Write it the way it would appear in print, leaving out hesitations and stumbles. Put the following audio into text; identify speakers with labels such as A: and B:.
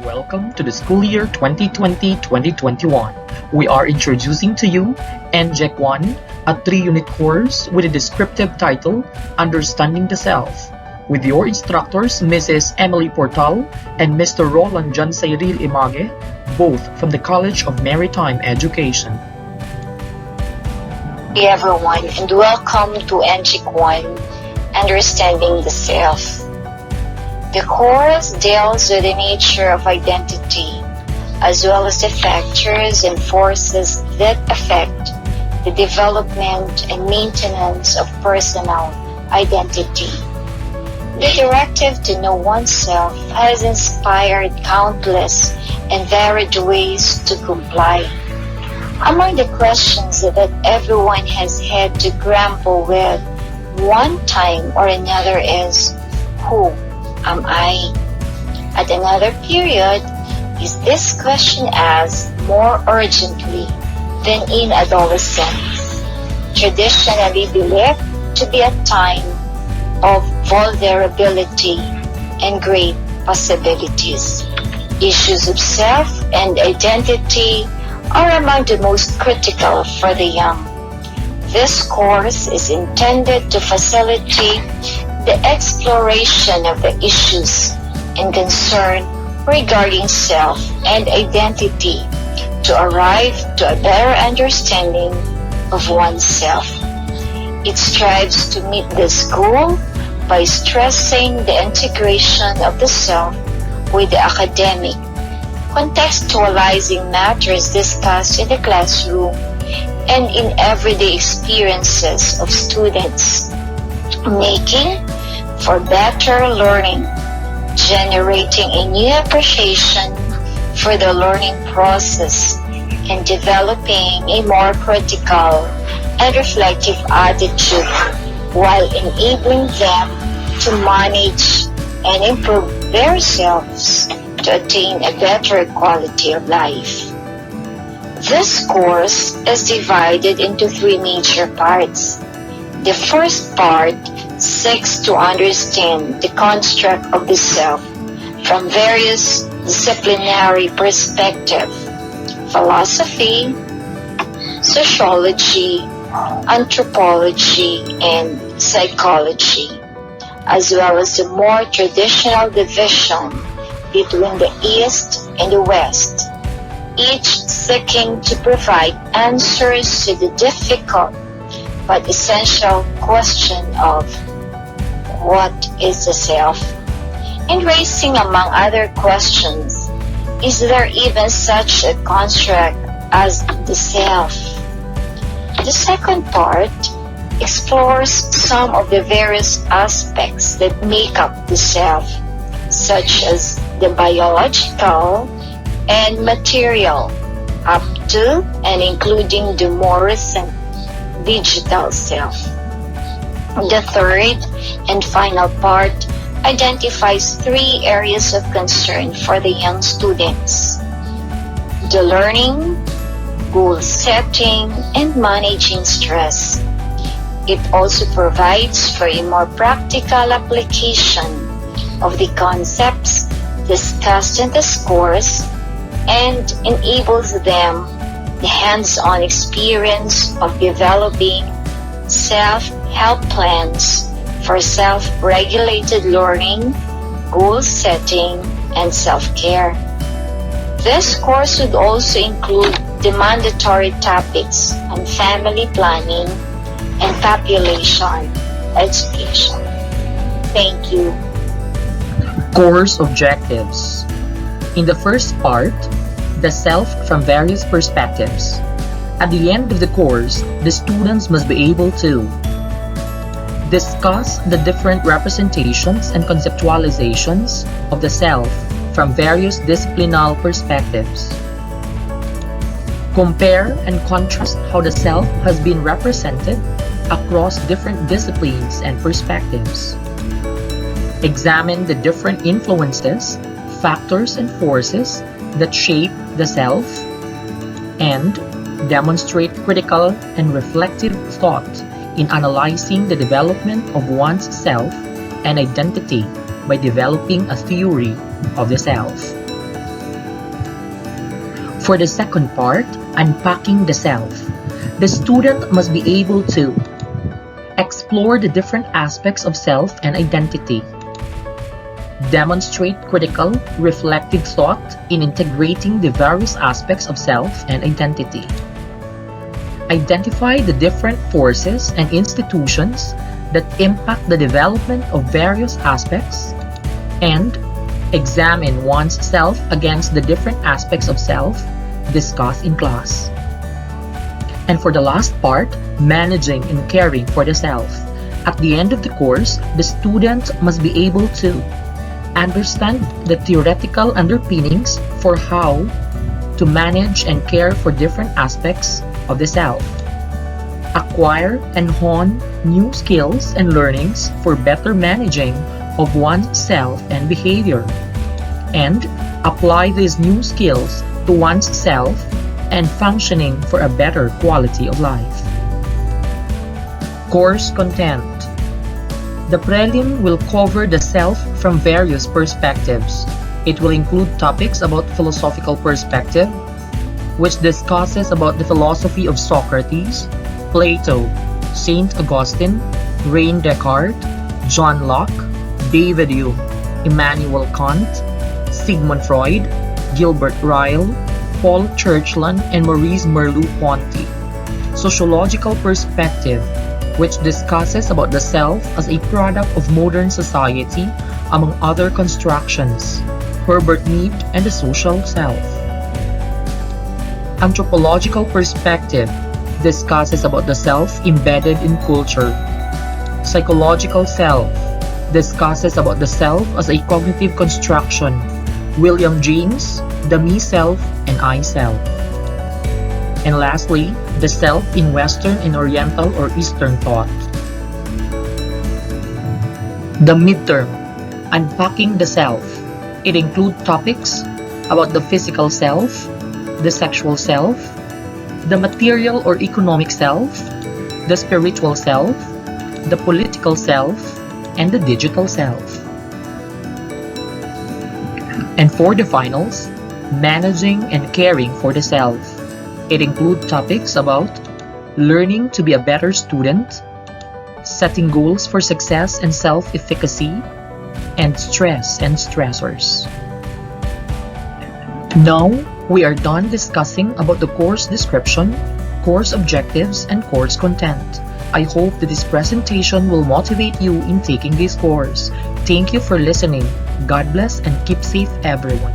A: Welcome to the school year 2020-2021. We are introducing to you NGEC 1, a 3-unit course with a descriptive title, Understanding the Self, with your instructors Mrs. Emily Portal and Mr. Roland John Sayril Image, both from the College of Maritime Education.
B: Hey everyone, and welcome to NGEC 1, Understanding the Self. The course deals with the nature of identity, as well as the factors and forces that affect the development and maintenance of personal identity. The directive to know oneself has inspired countless and varied ways to comply. Among the questions that everyone has had to grapple with one time or another is, who am I? At another period, is this question asked more urgently than in adolescence, traditionally believed to be a time of vulnerability and great possibilities. Issues of self and identity are among the most critical for the young. This course is intended to facilitate the exploration of the issues and concern regarding self and identity to arrive to a better understanding of oneself. It strives to meet this goal by stressing the integration of the self with the academic, contextualizing matters discussed in the classroom and in everyday experiences of students, making for better learning, generating a new appreciation for the learning process, and developing a more critical and reflective attitude while enabling them to manage and improve themselves to attain a better quality of life. This course is divided into 3 major parts. The first part seeks to understand the construct of the self from various disciplinary perspectives: philosophy, sociology, anthropology, and psychology, as well as the more traditional division between the East and the West, each seeking to provide answers to the difficult but essential question of what is the self, and raising, among other questions, is there even such a construct as the self? The second part explores some of the various aspects that make up the self, such as the biological and material, up to and including the more recent digital self. The third and final part identifies 3 areas of concern for the young students: the learning, goal setting, and managing stress. It also provides for a more practical application of the concepts discussed in this course and enables them the hands-on experience of developing self-help plans for self-regulated learning, goal setting, and self-care. This course would also include the mandatory topics on family planning and population education. Thank you.
A: Course objectives. In the first part, the self from various perspectives. At the end of the course, the students must be able to discuss the different representations and conceptualizations of the self from various disciplinal perspectives. Compare and contrast how the self has been represented across different disciplines and perspectives. Examine the different influences, factors, and forces that shape the self, and demonstrate critical and reflective thought in analyzing the development of one's self and identity by developing a theory of the self. For the second part, unpacking the self, the student must be able to explore the different aspects of self and identity, demonstrate critical, reflective thought in integrating the various aspects of self and identity, identify the different forces and institutions that impact the development of various aspects, and examine one's self against the different aspects of self discussed in class. And for the last part, managing and caring for the self. At the end of the course, the student must be able to understand the theoretical underpinnings for how to manage and care for different aspects of the self, acquire and hone new skills and learnings for better managing of one's self and behavior, and apply these new skills to one's self and functioning for a better quality of life. Course content. The prelim will cover the self from various perspectives. It will include topics about philosophical perspective, which discusses about the philosophy of Socrates, Plato, Saint Augustine, René Descartes, John Locke, David Hume, Immanuel Kant, Sigmund Freud, Gilbert Ryle, Paul Churchland, and Maurice Merleau-Ponty. Sociological perspective, which discusses about the self as a product of modern society, among other constructions, Herbert Mead and the social self. Anthropological perspective discusses about the self embedded in culture. Psychological self discusses about the self as a cognitive construction, William James, the me self and I self. And lastly, the self in Western and Oriental or Eastern thought. The midterm, unpacking the self. It includes topics about the physical self, the sexual self, the material or economic self, the spiritual self, the political self, and the digital self. And for the finals, managing and caring for the self. It includes topics about learning to be a better student, setting goals for success and self-efficacy, and stress and stressors. Now, we are done discussing about the course description, course objectives, and course content. I hope that this presentation will motivate you in taking this course. Thank you for listening. God bless and keep safe, everyone.